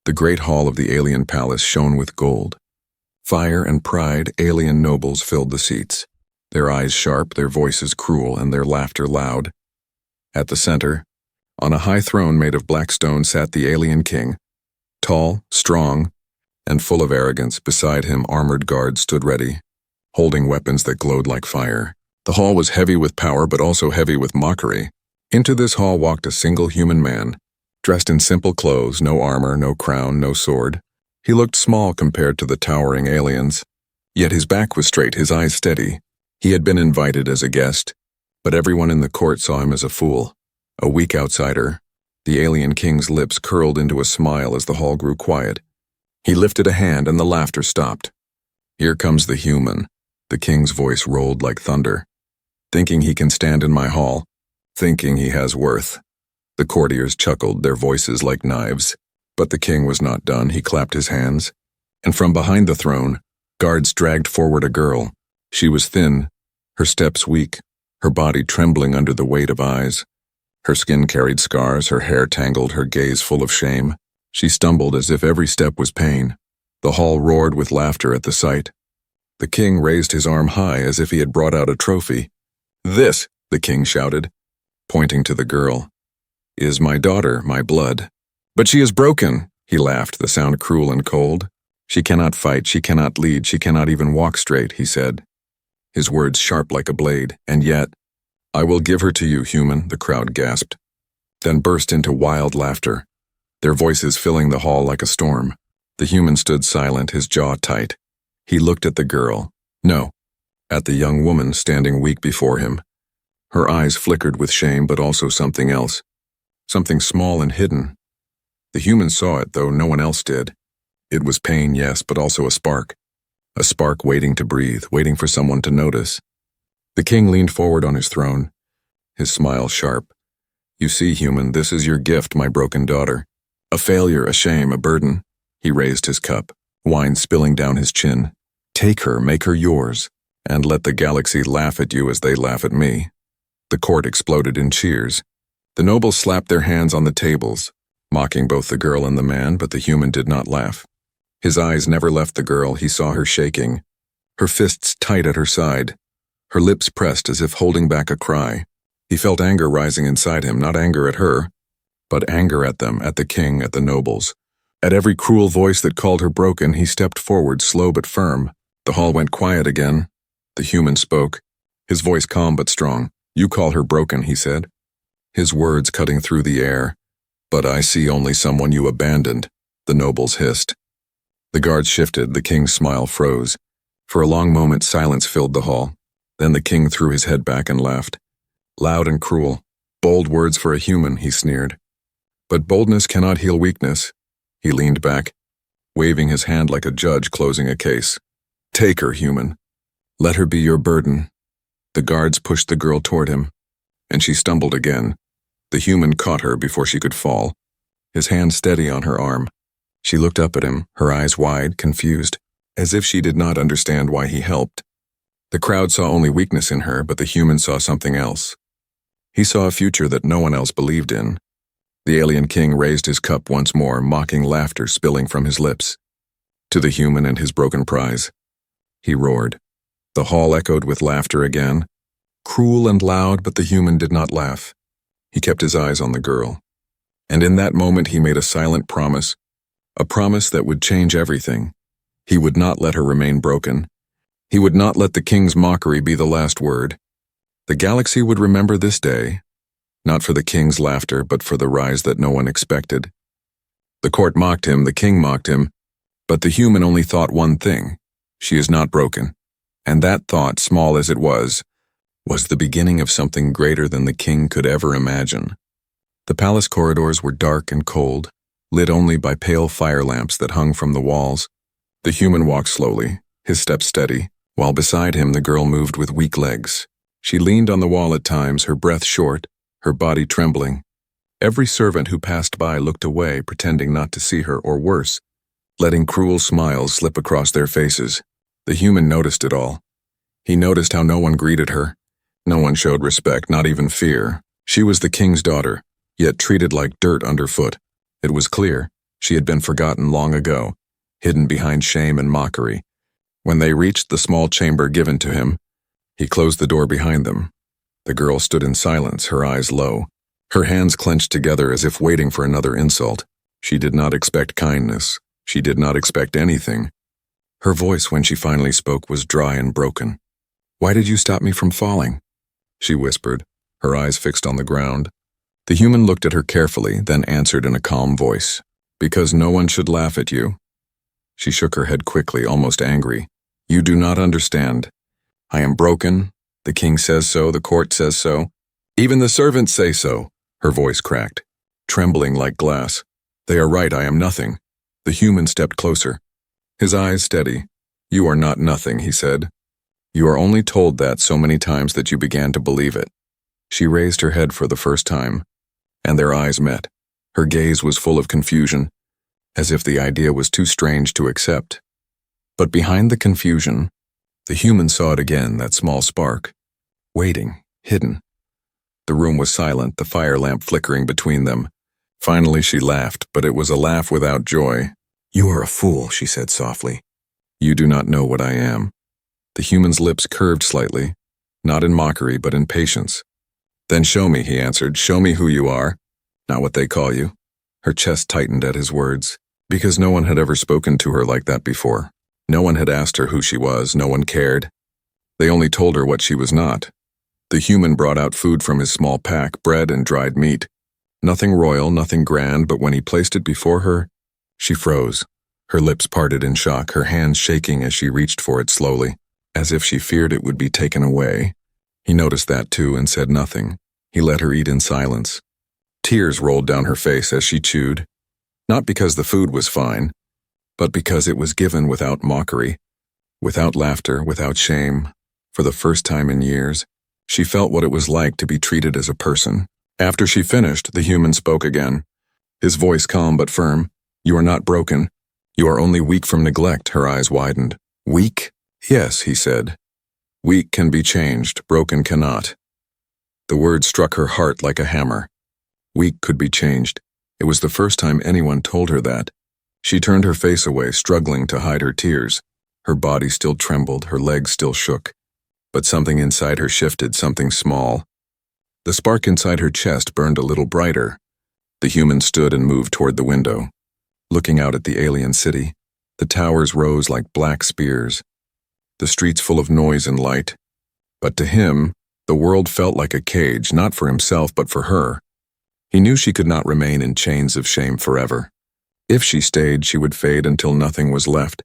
The great hall of the alien palace shone with gold. Fire and pride, alien nobles filled the seats, their eyes sharp, their voices cruel, and their laughter loud. At the center, on a high throne made of black stone, sat the alien king. Tall, strong, and full of arrogance. Beside him, armored guards stood ready, holding weapons that glowed like fire. The hall was heavy with power, but also heavy with mockery. Into this hall walked a single human man, dressed in simple clothes, no armor, no crown, no sword. He looked small compared to the towering aliens, yet his back was straight, his eyes steady. He had been invited as a guest, but everyone in the court saw him as a fool, a weak outsider. The alien king's lips curled into a smile as the hall grew quiet. He lifted a hand and the laughter stopped. "Here comes the human," the king's voice rolled like thunder. "Thinking he can stand in my hall, thinking he has worth." The courtiers chuckled, their voices like knives. But the king was not done. He clapped his hands, and from behind the throne, guards dragged forward a girl. She was thin, her steps weak, her body trembling under the weight of eyes. Her skin carried scars, her hair tangled, her gaze full of shame. She stumbled as if every step was pain. The hall roared with laughter at the sight. The king raised his arm high as if he had brought out a trophy. "This," the king shouted, pointing to the girl, "is my daughter, my blood." "But she is broken," he laughed, the sound cruel and cold. "She cannot fight, she cannot lead, she cannot even walk straight," he said, his words sharp like a blade. "And yet, I will give her to you, human," the crowd gasped, then burst into wild laughter, their voices filling the hall like a storm. The human stood silent, his jaw tight. He looked at the girl, no, at the young woman standing weak before him. Her eyes flickered with shame, but also something else, something small and hidden. The human saw it, though no one else did. It was pain, yes, but also a spark waiting to breathe, waiting for someone to notice. The king leaned forward on his throne, his smile sharp. "You see, human, this is your gift, my broken daughter. A failure, a shame, a burden." He raised his cup, wine spilling down his chin. "Take her, make her yours, and let the galaxy laugh at you as they laugh at me." The court exploded in cheers. The nobles slapped their hands on the tables, mocking both the girl and the man, but the human did not laugh. His eyes never left the girl. He saw her shaking, her fists tight at her side, her lips pressed as if holding back a cry. He felt anger rising inside him, not anger at her, but anger at them, at the king, at the nobles. At every cruel voice that called her broken, he stepped forward, slow but firm. The hall went quiet again. The human spoke, his voice calm but strong. "You call her broken," he said, his words cutting through the air. "But I see only someone you abandoned," the nobles hissed. The guards shifted, the king's smile froze. For a long moment, silence filled the hall. Then the king threw his head back and laughed. Loud and cruel. "Bold words for a human," he sneered. "But boldness cannot heal weakness." He leaned back, waving his hand like a judge closing a case. "Take her, human. Let her be your burden." The guards pushed the girl toward him, and she stumbled again. The human caught her before she could fall, his hand steady on her arm. She looked up at him, her eyes wide, confused, as if she did not understand why he helped. The crowd saw only weakness in her, but the human saw something else. He saw a future that no one else believed in. The alien king raised his cup once more, mocking laughter spilling from his lips. To the human and his broken prize, he roared. The hall echoed with laughter again, cruel and loud, but the human did not laugh. He kept his eyes on the girl. And in that moment he made a silent promise, a promise that would change everything. He would not let her remain broken. He would not let the king's mockery be the last word. The galaxy would remember this day, not for the king's laughter, but for the rise that no one expected. The court mocked him, the king mocked him, but the human only thought one thing: she is not broken. And that thought, small as it was the beginning of something greater than the king could ever imagine. The palace corridors were dark and cold, lit only by pale fire lamps that hung from the walls. The human walked slowly, his steps steady, while beside him the girl moved with weak legs. She leaned on the wall at times, her breath short, her body trembling. Every servant who passed by looked away, pretending not to see her, or worse, letting cruel smiles slip across their faces. The human noticed it all. He noticed how no one greeted her. No one showed respect, not even fear. She was the king's daughter, yet treated like dirt underfoot. It was clear, She had been forgotten long ago, hidden behind shame and mockery. When they reached the small chamber given to him, he closed the door behind them. The girl stood in silence, her eyes low, her hands clenched together as if waiting for another insult. She did not expect kindness. She did not expect anything. Her voice, when she finally spoke, was dry and broken. "Why did you stop me from falling?" she whispered, her eyes fixed on the ground. The human looked at her carefully, then answered in a calm voice, "Because no one should laugh at you." She shook her head quickly, almost angry. "You do not understand. I am broken. The king says so, the court says so. Even the servants say so." Her voice cracked, trembling like glass. "They are right, I am nothing." The human stepped closer, his eyes steady. "You are not nothing," he said. "You are only told that so many times that you began to believe it." She raised her head for the first time, and their eyes met. Her gaze was full of confusion, as if the idea was too strange to accept. But behind the confusion, the human saw it again, that small spark, waiting, hidden. The room was silent, the fire lamp flickering between them. Finally she laughed, but it was a laugh without joy. "You are a fool," she said softly. "You do not know what I am." The human's lips curved slightly, not in mockery but in patience. "Then show me," he answered. "Show me who you are, not what they call you." Her chest tightened at his words, because no one had ever spoken to her like that before. No one had asked her who she was, no one cared. They only told her what she was not. The human brought out food from his small pack, bread and dried meat. Nothing royal, nothing grand, but when he placed it before her, she froze. Her lips parted in shock, her hands shaking as she reached for it slowly, as if she feared it would be taken away. He noticed that too and said nothing. He let her eat in silence. Tears rolled down her face as she chewed, not because the food was fine, but because it was given without mockery, without laughter, without shame. For the first time in years, she felt what it was like to be treated as a person. After she finished, the human spoke again, his voice calm but firm. "You are not broken. You are only weak from neglect." Her eyes widened. "Weak?" "Yes," he said. "Weak can be changed, broken cannot." The word struck her heart like a hammer. Weak could be changed. It was the first time anyone told her that. She turned her face away, struggling to hide her tears. Her body still trembled, her legs still shook. But something inside her shifted, something small. The spark inside her chest burned a little brighter. The human stood and moved toward the window, looking out at the alien city. The towers rose like black spears, the streets full of noise and light. But to him, the world felt like a cage, not for himself but for her. He knew she could not remain in chains of shame forever. If she stayed, she would fade until nothing was left.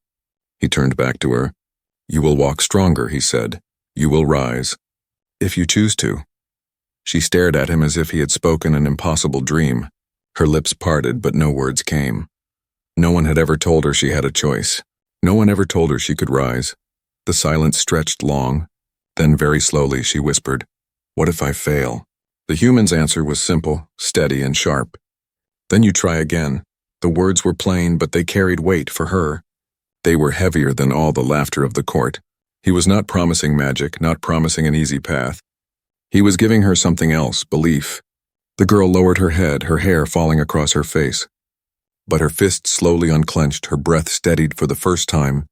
He turned back to her. "You will walk stronger," he said. "You will rise, if you choose to." She stared at him as if he had spoken an impossible dream. Her lips parted, but no words came. No one had ever told her she had a choice. No one ever told her she could rise. The silence stretched long. Then very slowly she whispered, "What if I fail?" The human's answer was simple, steady, and sharp. "Then you try again." The words were plain, but they carried weight for her. They were heavier than all the laughter of the court. He was not promising magic, not promising an easy path. He was giving her something else, belief. The girl lowered her head, her hair falling across her face. But her fists slowly unclenched, her breath steadied for the first time.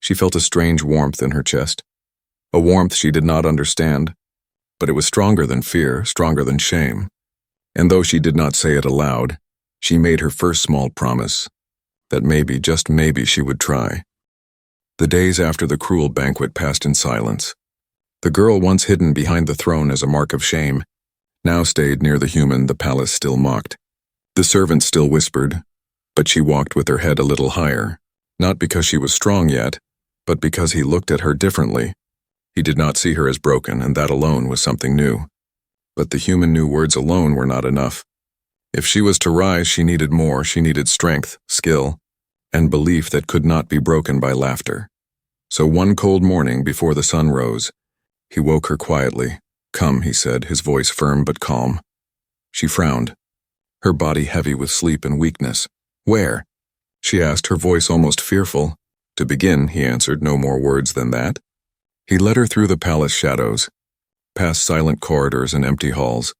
She felt a strange warmth in her chest. A warmth she did not understand, but it was stronger than fear, stronger than shame. And though she did not say it aloud, she made her first small promise, that maybe, just maybe, she would try. The days after the cruel banquet passed in silence. The girl, once hidden behind the throne as a mark of shame, now stayed near the human the palace still mocked. The servants still whispered, but she walked with her head a little higher, not because she was strong yet, but because he looked at her differently. He did not see her as broken, and that alone was something new. But the human knew words alone were not enough. If she was to rise, she needed more. She needed strength, skill, and belief that could not be broken by laughter. So one cold morning before the sun rose, he woke her quietly. "Come," he said, his voice firm but calm. She frowned, her body heavy with sleep and weakness. "Where?" she asked, her voice almost fearful. "To begin," he answered, no more words than that. He led her through the palace shadows, past silent corridors and empty halls.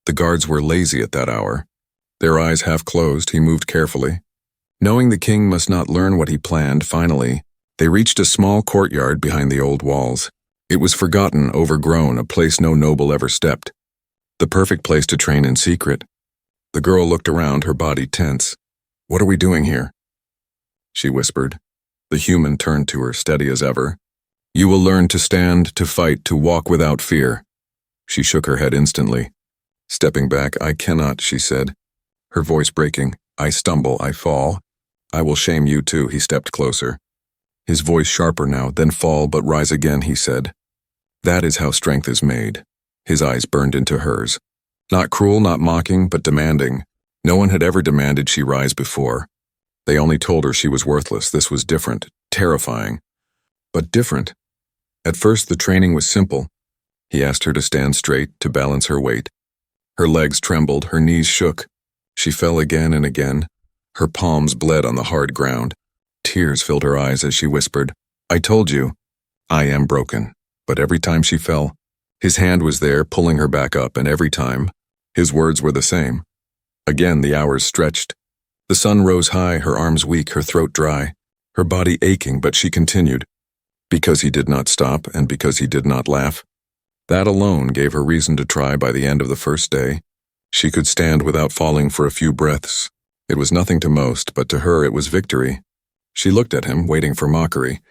The guards were lazy at that hour. Their eyes half closed, he moved carefully. Knowing the king must not learn what he planned, finally, they reached a small courtyard behind the old walls. It was forgotten, overgrown, a place no noble ever stepped. The perfect place to train in secret. The girl looked around, her body tense. "What are we doing here?" she whispered. The human turned to her, steady as ever. "You will learn to stand, to fight, to walk without fear." She shook her head instantly. Stepping back, "I cannot," she said, her voice breaking. "I stumble, I fall. I will shame you too." He stepped closer. His voice sharper now. "Then fall, but rise again," he said. "That is how strength is made." His eyes burned into hers. Not cruel, not mocking, but demanding. No one had ever demanded she rise before. They only told her she was worthless. This was different, terrifying, but different. At first, the training was simple. He asked her to stand straight, to balance her weight. Her legs trembled, her knees shook. She fell again and again. Her palms bled on the hard ground. Tears filled her eyes as she whispered, "I told you, I am broken." But every time she fell, his hand was there, pulling her back up, and every time, his words were the same. Again, the hours stretched. The sun rose high, her arms weak, her throat dry, her body aching, but she continued. Because he did not stop, and because he did not laugh. That alone gave her reason to try. By the end of the first day, she could stand without falling for a few breaths. It was nothing to most, but to her it was victory. She looked at him, waiting for mockery.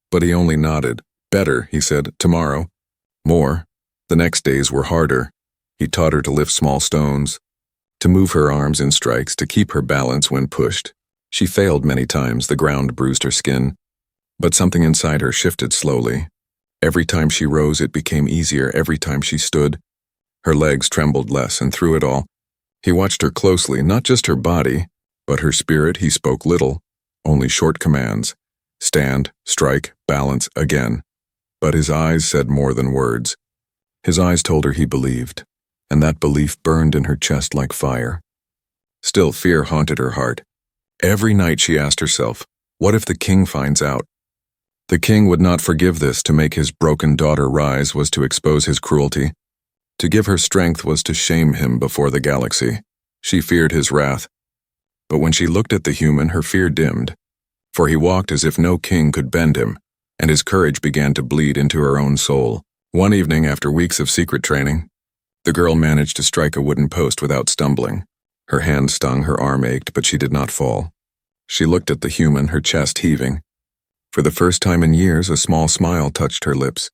But he only nodded. "Better," he said, "tomorrow." More. The next days were harder. He taught her to lift small stones, to move her arms in strikes, to keep her balance when pushed. She failed many times, the ground bruised her skin. But something inside her shifted slowly. Every time she rose, it became easier. Every time she stood, her legs trembled less, and through it all, he watched her closely, not just her body, but her spirit. He spoke little, only short commands. Stand, strike, balance, again. But his eyes said more than words. His eyes told her he believed, and that belief burned in her chest like fire. Still, fear haunted her heart. Every night she asked herself, what if the king finds out? The king would not forgive this. To make his broken daughter rise was to expose his cruelty. To give her strength was to shame him before the galaxy. She feared his wrath. But when she looked at the human, her fear dimmed. For he walked as if no king could bend him, and his courage began to bleed into her own soul. One evening, after weeks of secret training, the girl managed to strike a wooden post without stumbling. Her hand stung, her arm ached, but she did not fall. She looked at the human, her chest heaving. For the first time in years, a small smile touched her lips.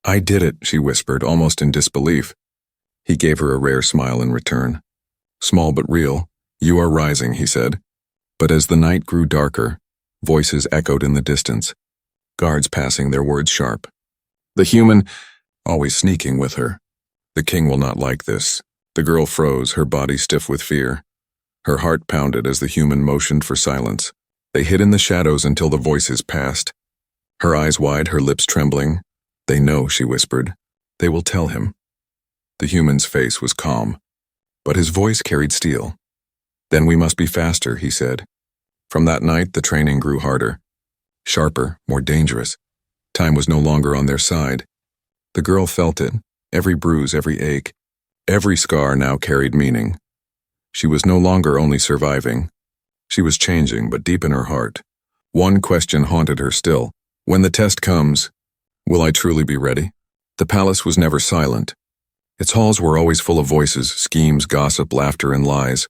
"I did it," she whispered, almost in disbelief. He gave her a rare smile in return. "Small but real. You are rising," he said. But as the night grew darker, voices echoed in the distance. Guards passing, their words sharp. The human, always sneaking with her. The king will not like this. The girl froze, her body stiff with fear. Her heart pounded as the human motioned for silence. They hid in the shadows until the voices passed. Her eyes wide, her lips trembling. "They know," she whispered. "They will tell him." The human's face was calm, but his voice carried steel. "Then we must be faster," he said. From that night, the training grew harder. Sharper, more dangerous. Time was no longer on their side. The girl felt it. Every bruise, every ache, every scar now carried meaning. She was no longer only surviving. She was changing, but deep in her heart, one question haunted her still. When the test comes, will I truly be ready? The palace was never silent. Its halls were always full of voices, schemes, gossip, laughter, and lies.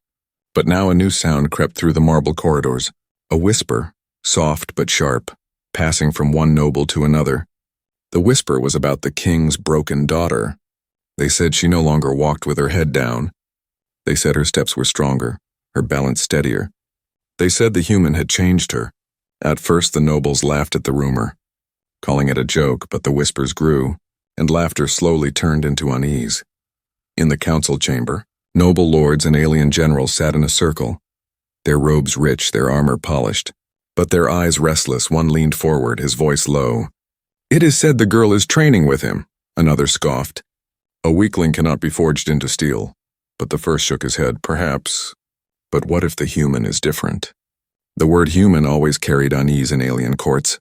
But now a new sound crept through the marble corridors. A whisper, soft but sharp, passing from one noble to another. The whisper was about the king's broken daughter. They said she no longer walked with her head down. They said her steps were stronger, her balance steadier. They said the human had changed her. At first the nobles laughed at the rumor, calling it a joke, but the whispers grew, and laughter slowly turned into unease. In the council chamber, noble lords and alien generals sat in a circle, their robes rich, their armor polished, but their eyes restless. One leaned forward, his voice low. "It is said the girl is training with him," another scoffed. "A weakling cannot be forged into steel." But the first shook his head. "Perhaps. But what if the human is different?" The word human always carried unease in alien courts.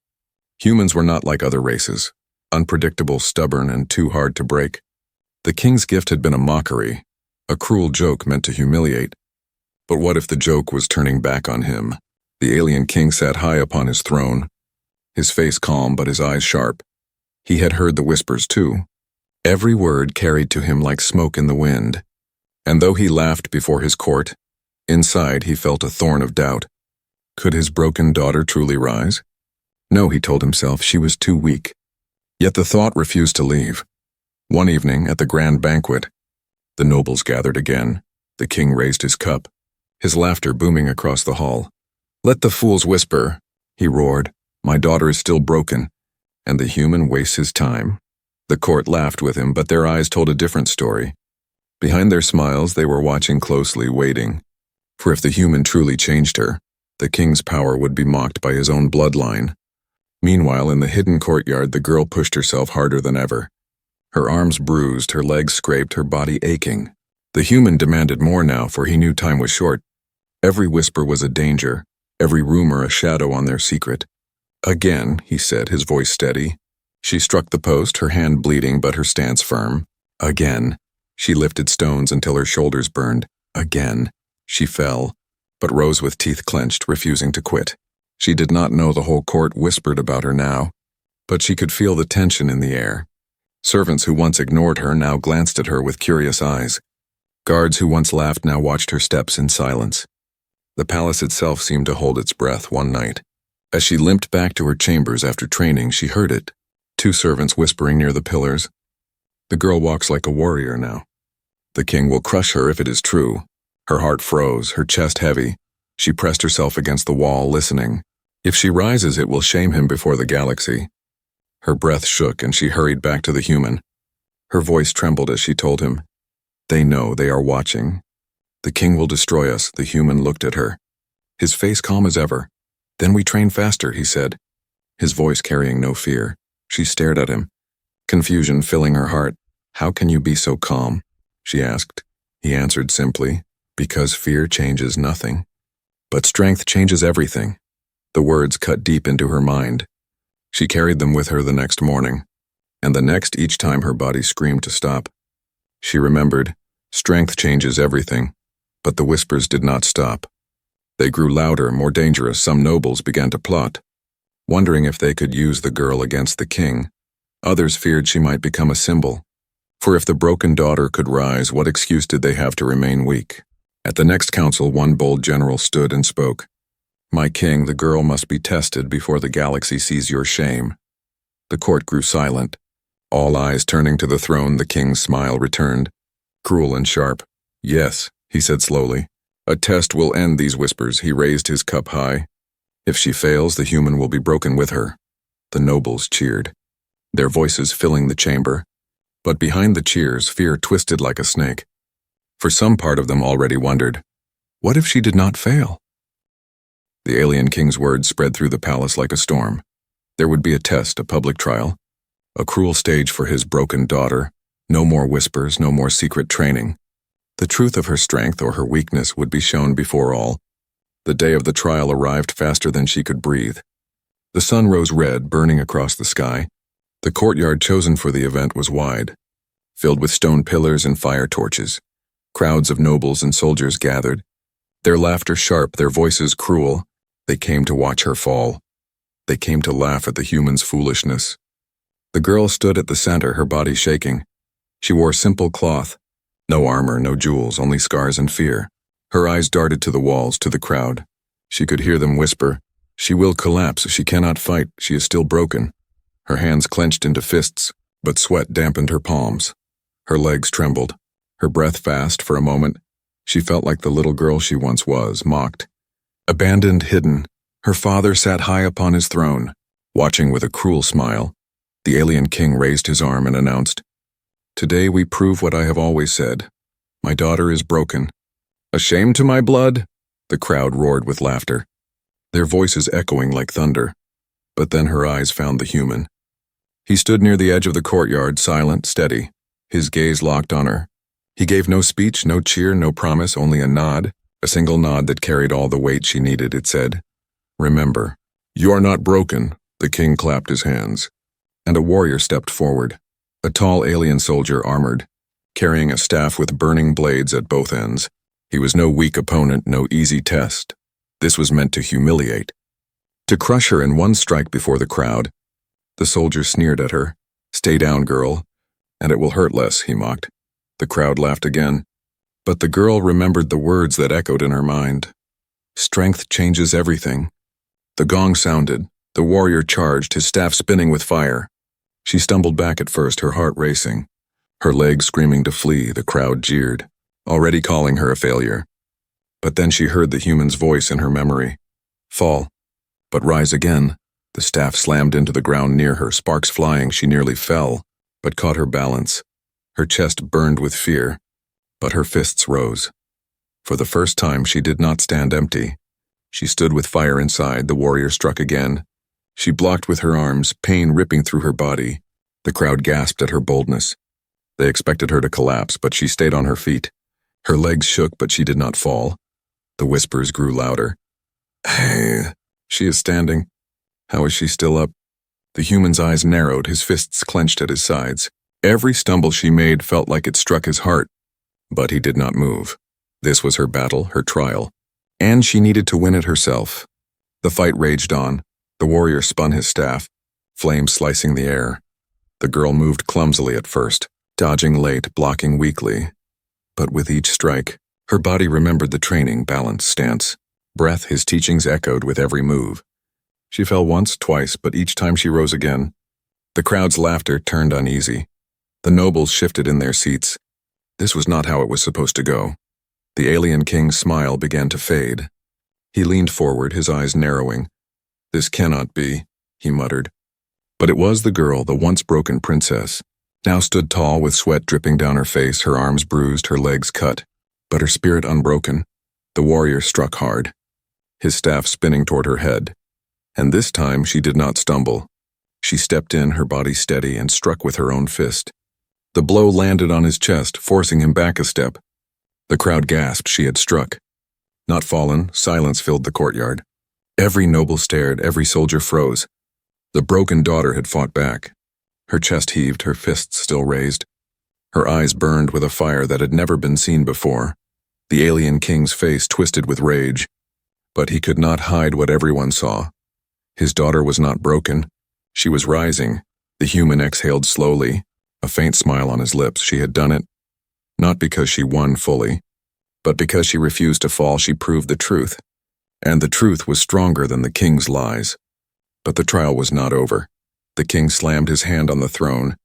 Humans were not like other races, unpredictable, stubborn, and too hard to break. The king's gift had been a mockery, a cruel joke meant to humiliate. But what if the joke was turning back on him? The alien king sat high upon his throne, his face calm but his eyes sharp. He had heard the whispers too. Every word carried to him like smoke in the wind. And though he laughed before his court, inside he felt a thorn of doubt. Could his broken daughter truly rise? No, he told himself, she was too weak. Yet the thought refused to leave. One evening, at the grand banquet, the nobles gathered again. The king raised his cup, his laughter booming across the hall. "Let the fools whisper," he roared. "My daughter is still broken, and the human wastes his time." The court laughed with him, but their eyes told a different story. Behind their smiles, they were watching closely, waiting. For if the human truly changed her, the king's power would be mocked by his own bloodline. Meanwhile, in the hidden courtyard, the girl pushed herself harder than ever. Her arms bruised, her legs scraped, her body aching. The human demanded more now, for he knew time was short. Every whisper was a danger, every rumor a shadow on their secret. "Again," he said, his voice steady. She struck the post, her hand bleeding but her stance firm. Again. She lifted stones until her shoulders burned. Again. She fell, but rose with teeth clenched, refusing to quit. She did not know the whole court whispered about her now, but she could feel the tension in the air. Servants who once ignored her now glanced at her with curious eyes. Guards who once laughed now watched her steps in silence. The palace itself seemed to hold its breath one night. As she limped back to her chambers after training, she heard it. Two servants whispering near the pillars. "The girl walks like a warrior now. The king will crush her if it is true." Her heart froze, her chest heavy. She pressed herself against the wall, listening. If she rises, it will shame him before the galaxy. Her breath shook, and she hurried back to the human. Her voice trembled as she told him, "They know, they are watching. The king will destroy us." The human looked at her, his face calm as ever. "Then we train faster," he said, his voice carrying no fear. She stared at him, confusion filling her heart. "How can you be so calm?" she asked. He answered simply, "Because fear changes nothing, but strength changes everything." The words cut deep into her mind. She carried them with her the next morning, and the next each time her body screamed to stop. She remembered, strength changes everything, but the whispers did not stop. They grew louder, more dangerous. Some nobles began to plot, wondering if they could use the girl against the king. Others feared she might become a symbol. For if the broken daughter could rise, what excuse did they have to remain weak? At the next council, one bold general stood and spoke. "My king, the girl must be tested before the galaxy sees your shame." The court grew silent, all eyes turning to the throne. The king's smile returned, cruel and sharp. "Yes," he said slowly. "A test will end these whispers." He raised his cup high. "If she fails, the human will be broken with her." The nobles cheered, their voices filling the chamber. But behind the cheers, fear twisted like a snake. For some part of them already wondered, what if she did not fail? The alien king's words spread through the palace like a storm. There would be a test, a public trial, a cruel stage for his broken daughter. No more whispers, no more secret training. The truth of her strength or her weakness would be shown before all. The day of the trial arrived faster than she could breathe. The sun rose red, burning across the sky. The courtyard chosen for the event was wide, filled with stone pillars and fire torches. Crowds of nobles and soldiers gathered, their laughter sharp, their voices cruel. They came to watch her fall. They came to laugh at the human's foolishness. The girl stood at the center, her body shaking. She wore simple cloth, no armor, no jewels, only scars and fear. Her eyes darted to the walls, to the crowd. She could hear them whisper, "She will collapse, she cannot fight, she is still broken." Her hands clenched into fists, but sweat dampened her palms. Her legs trembled, her breath fast. For a moment, she felt like the little girl she once was, mocked, abandoned, hidden. Her father sat high upon his throne, watching with a cruel smile. The alien king raised his arm and announced, "Today we prove what I have always said. My daughter is broken." "A shame to my blood?" The crowd roared with laughter, their voices echoing like thunder. But then her eyes found the human. He stood near the edge of the courtyard, silent, steady, his gaze locked on her. He gave no speech, no cheer, no promise, only a nod, a single nod that carried all the weight she needed. It said, "Remember, you are not broken." The king clapped his hands, and a warrior stepped forward, a tall alien soldier armored, carrying a staff with burning blades at both ends. He was no weak opponent, no easy test. This was meant to humiliate, to crush her in one strike before the crowd. The soldier sneered at her. "Stay down, girl, and it will hurt less," he mocked. The crowd laughed again, but the girl remembered the words that echoed in her mind. Strength changes everything. The gong sounded. The warrior charged, his staff spinning with fire. She stumbled back at first, her heart racing. Her legs screaming to flee, the crowd jeered, already calling her a failure. But then she heard the human's voice in her memory. "Fall, but rise again." The staff slammed into the ground near her, sparks flying. She nearly fell, but caught her balance. Her chest burned with fear, but her fists rose. For the first time, she did not stand empty. She stood with fire inside. The warrior struck again. She blocked with her arms, pain ripping through her body. The crowd gasped at her boldness. They expected her to collapse, but she stayed on her feet. Her legs shook, but she did not fall. The whispers grew louder. "Hey, she is standing. How is she still up?" The human's eyes narrowed, his fists clenched at his sides. Every stumble she made felt like it struck his heart, but he did not move. This was her battle, her trial, and she needed to win it herself. The fight raged on. The warrior spun his staff, flames slicing the air. The girl moved clumsily at first, dodging late, blocking weakly. But with each strike, her body remembered the training, balance, stance. Breath, his teachings echoed with every move. She fell once, twice, but each time she rose again. The crowd's laughter turned uneasy. The nobles shifted in their seats. This was not how it was supposed to go. The alien king's smile began to fade. He leaned forward, his eyes narrowing. "This cannot be," he muttered. But it was the girl, the once broken princess, now stood tall with sweat dripping down her face, her arms bruised, her legs cut, but her spirit unbroken. The warrior struck hard, his staff spinning toward her head. And this time she did not stumble. She stepped in, her body steady, and struck with her own fist. The blow landed on his chest, forcing him back a step. The crowd gasped. She had struck. Not fallen, silence filled the courtyard. Every noble stared, every soldier froze. The broken daughter had fought back. Her chest heaved, her fists still raised. Her eyes burned with a fire that had never been seen before. The alien king's face twisted with rage. But he could not hide what everyone saw. His daughter was not broken. She was rising. The human exhaled slowly, a faint smile on his lips. She had done it. Not because she won fully, but because she refused to fall. She proved the truth. And the truth was stronger than the king's lies. But the trial was not over. The king slammed his hand on the throne,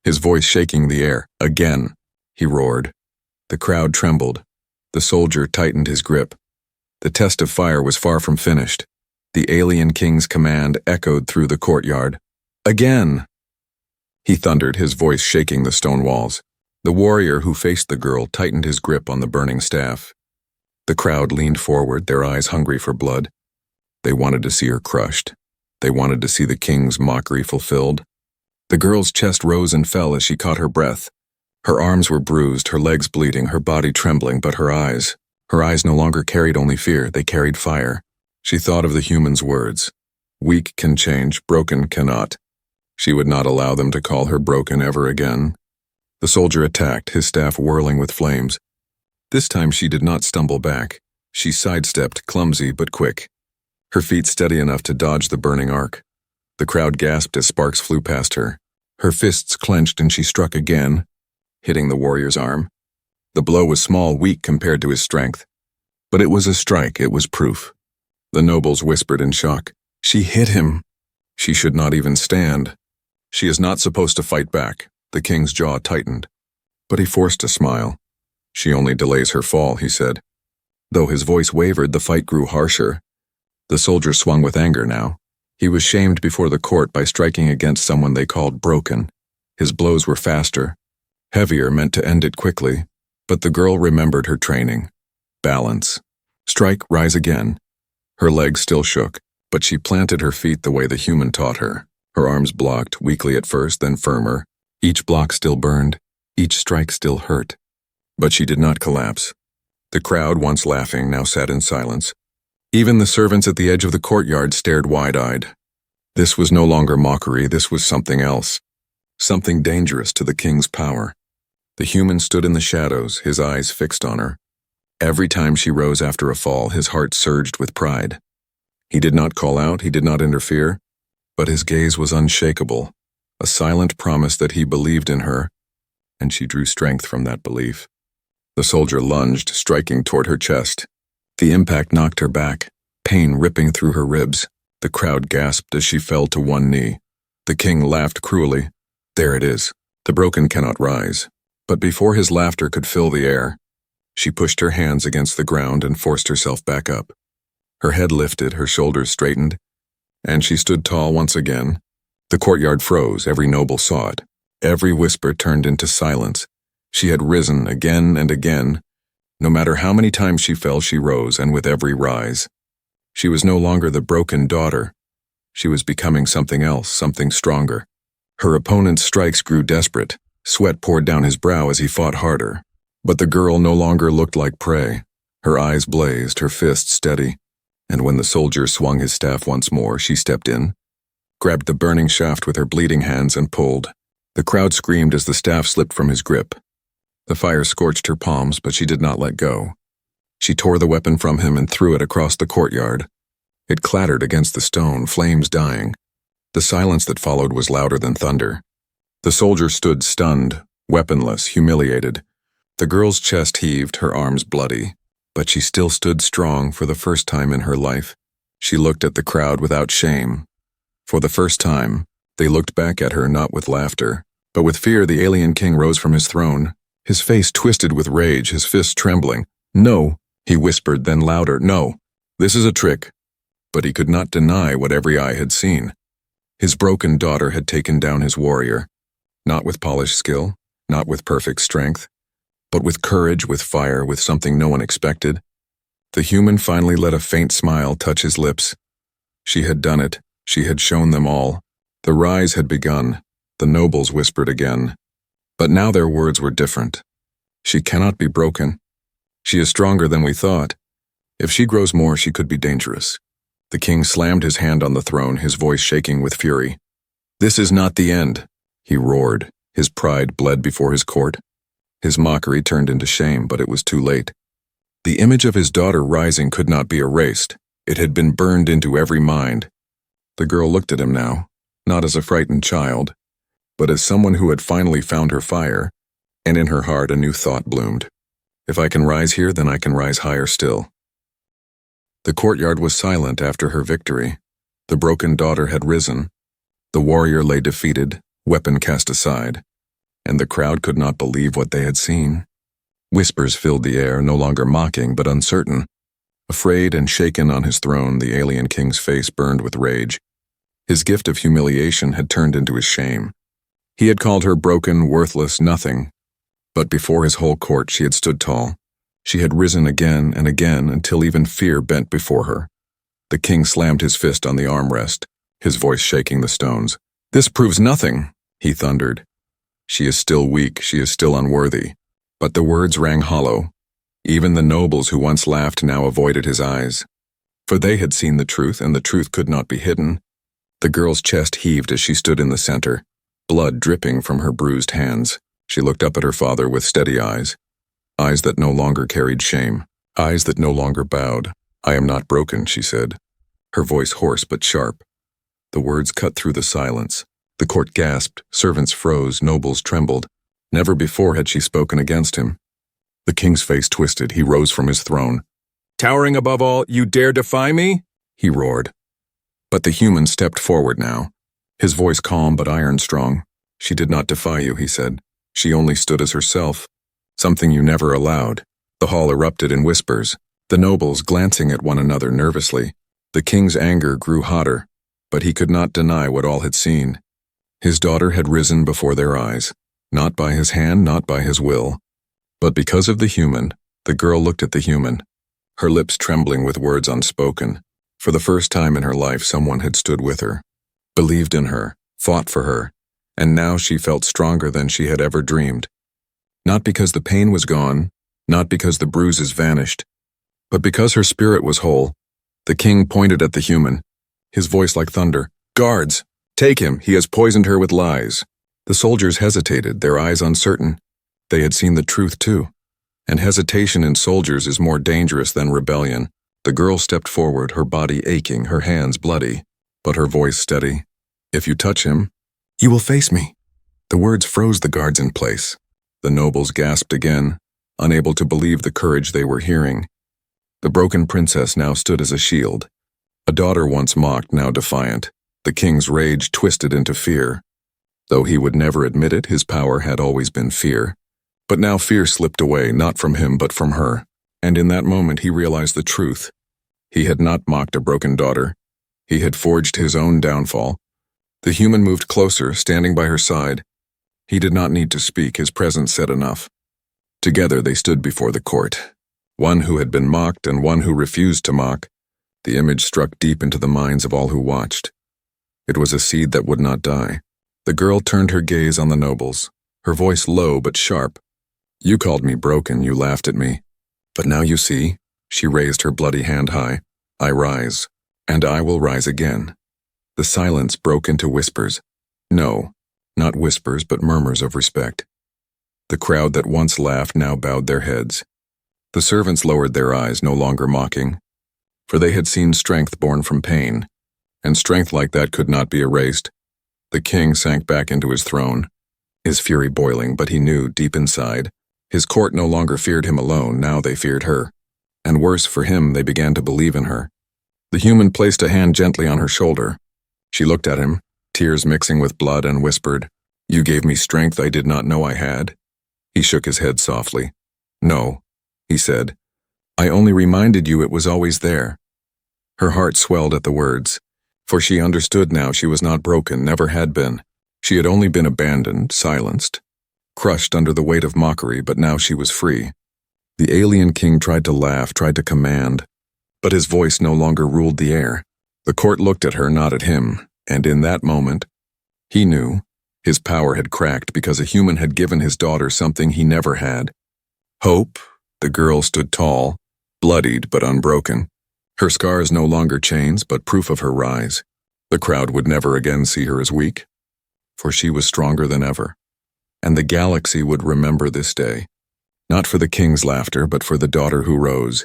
his voice shaking the air. "Again," he roared. The crowd trembled. The soldier tightened his grip. The test of fire was far from finished. The alien king's command echoed through the courtyard. "Again!" He thundered, his voice shaking the stone walls. The warrior who faced the girl tightened his grip on the burning staff. The crowd leaned forward, their eyes hungry for blood. They wanted to see her crushed. They wanted to see the king's mockery fulfilled. The girl's chest rose and fell as she caught her breath. Her arms were bruised, her legs bleeding, her body trembling, but her eyes no longer carried only fear, they carried fire. She thought of the human's words. Weak can change, broken cannot. She would not allow them to call her broken ever again. The soldier attacked, his staff whirling with flames. This time she did not stumble back. She sidestepped, clumsy but quick, her feet steady enough to dodge the burning arc. The crowd gasped as sparks flew past her. Her fists clenched and she struck again, hitting the warrior's arm. The blow was small, weak compared to his strength. But it was a strike, it was proof. The nobles whispered in shock. "She hit him." She should not even stand. She is not supposed to fight back. The king's jaw tightened. But he forced a smile. "She only delays her fall," he said. Though his voice wavered, the fight grew harsher. The soldier swung with anger now. He was shamed before the court by striking against someone they called broken. His blows were faster, heavier, meant to end it quickly. But the girl remembered her training. Balance. Strike, rise again. Her legs still shook, but she planted her feet the way the human taught her. Her arms blocked, weakly at first, then firmer. Each block still burned, each strike still hurt. But she did not collapse. The crowd, once laughing, now sat in silence. Even the servants at the edge of the courtyard stared wide-eyed. This was no longer mockery, this was something else. Something dangerous to the king's power. The human stood in the shadows, his eyes fixed on her. Every time she rose after a fall, his heart surged with pride. He did not call out, he did not interfere, but his gaze was unshakable, a silent promise that he believed in her, and she drew strength from that belief. The soldier lunged, striking toward her chest. The impact knocked her back, pain ripping through her ribs. The crowd gasped as she fell to one knee. The king laughed cruelly. There it is. The broken cannot rise. But before his laughter could fill the air, she pushed her hands against the ground and forced herself back up. Her head lifted, her shoulders straightened, and she stood tall once again. The courtyard froze, every noble saw it. Every whisper turned into silence. She had risen again and again. No matter how many times she fell, she rose, and with every rise, she was no longer the broken daughter. She was becoming something else, something stronger. Her opponent's strikes grew desperate. Sweat poured down his brow as he fought harder. But the girl no longer looked like prey. Her eyes blazed, her fists steady. And when the soldier swung his staff once more, she stepped in, grabbed the burning shaft with her bleeding hands and pulled. The crowd screamed as the staff slipped from his grip. The fire scorched her palms, but she did not let go. She tore the weapon from him and threw it across the courtyard. It clattered against the stone, flames dying. The silence that followed was louder than thunder. The soldier stood stunned, weaponless, humiliated. The girl's chest heaved, her arms bloody. But she still stood strong for the first time in her life. She looked at the crowd without shame. For the first time, they looked back at her not with laughter, but with fear. The alien king rose from his throne, his face twisted with rage, his fists trembling. "No," he whispered, then louder, "No, this is a trick." But he could not deny what every eye had seen. His broken daughter had taken down his warrior, not with polished skill, not with perfect strength, but with courage, with fire, with something no one expected. The human finally let a faint smile touch his lips. She had done it. She had shown them all. The rise had begun. The nobles whispered again. But now their words were different. She cannot be broken. She is stronger than we thought. If she grows more, she could be dangerous. The king slammed his hand on the throne, his voice shaking with fury. "This is not the end," he roared. His pride bled before his court. His mockery turned into shame, but it was too late. The image of his daughter rising could not be erased. It had been burned into every mind. The girl looked at him now, not as a frightened child, but as someone who had finally found her fire, and in her heart a new thought bloomed. If I can rise here, then I can rise higher still. The courtyard was silent after her victory. The broken daughter had risen. The warrior lay defeated, weapon cast aside, and the crowd could not believe what they had seen. Whispers filled the air, no longer mocking but uncertain. Afraid and shaken on his throne, the alien king's face burned with rage. His gift of humiliation had turned into his shame. He had called her broken, worthless, nothing. But before his whole court she had stood tall. She had risen again and again until even fear bent before her. The king slammed his fist on the armrest, his voice shaking the stones. "This proves nothing," he thundered. "She is still weak, she is still unworthy." But the words rang hollow. Even the nobles who once laughed now avoided his eyes. For they had seen the truth, and the truth could not be hidden. The girl's chest heaved as she stood in the center, blood dripping from her bruised hands. She looked up at her father with steady eyes. Eyes that no longer carried shame. Eyes that no longer bowed. "I am not broken," she said, her voice hoarse but sharp. The words cut through the silence. The court gasped, servants froze, nobles trembled. Never before had she spoken against him. The king's face twisted. He rose from his throne. "Towering above all, you dare defy me?" he roared. But the human stepped forward now, his voice calm but iron-strong. "She did not defy you," he said. "She only stood as herself, something you never allowed." The hall erupted in whispers, the nobles glancing at one another nervously. The king's anger grew hotter, but he could not deny what all had seen. His daughter had risen before their eyes, not by his hand, not by his will, but because of the human. The girl looked at the human, her lips trembling with words unspoken. For the first time in her life, someone had stood with her, believed in her, fought for her, and now she felt stronger than she had ever dreamed. Not because the pain was gone, not because the bruises vanished, but because her spirit was whole. The king pointed at the human, his voice like thunder. "Guards, take him, he has poisoned her with lies." The soldiers hesitated, their eyes uncertain. They had seen the truth too. And hesitation in soldiers is more dangerous than rebellion. The girl stepped forward, her body aching, her hands bloody, but her voice steady. "If you touch him, you will face me." The words froze the guards in place. The nobles gasped again, unable to believe the courage they were hearing. The broken princess now stood as a shield. A daughter once mocked, now defiant. The king's rage twisted into fear. Though he would never admit it, his power had always been fear. But now fear slipped away, not from him but from her. And in that moment he realized the truth. He had not mocked a broken daughter. He had forged his own downfall. The human moved closer, standing by her side. He did not need to speak, his presence said enough. Together they stood before the court. One who had been mocked and one who refused to mock. The image struck deep into the minds of all who watched. It was a seed that would not die. The girl turned her gaze on the nobles, her voice low but sharp. "You called me broken, you laughed at me. But now you see," she raised her bloody hand high, "I rise, and I will rise again." The silence broke into whispers. No, not whispers but murmurs of respect. The crowd that once laughed now bowed their heads. The servants lowered their eyes, no longer mocking, for they had seen strength born from pain, and strength like that could not be erased. The king sank back into his throne, his fury boiling, but he knew, deep inside, his court no longer feared him alone, now they feared her. And worse for him, they began to believe in her. The human placed a hand gently on her shoulder. She looked at him, tears mixing with blood, and whispered, "You gave me strength I did not know I had." He shook his head softly. "No," he said. "I only reminded you it was always there." Her heart swelled at the words, for she understood now she was not broken, never had been. She had only been abandoned, silenced, crushed under the weight of mockery, but now she was free. The alien king tried to laugh, tried to command, but his voice no longer ruled the air. The court looked at her, not at him, and in that moment, he knew his power had cracked because a human had given his daughter something he never had. Hope. The girl stood tall, bloodied but unbroken. Her scars no longer chains, but proof of her rise. The crowd would never again see her as weak, for she was stronger than ever. And the galaxy would remember this day, not for the king's laughter, but for the daughter who rose,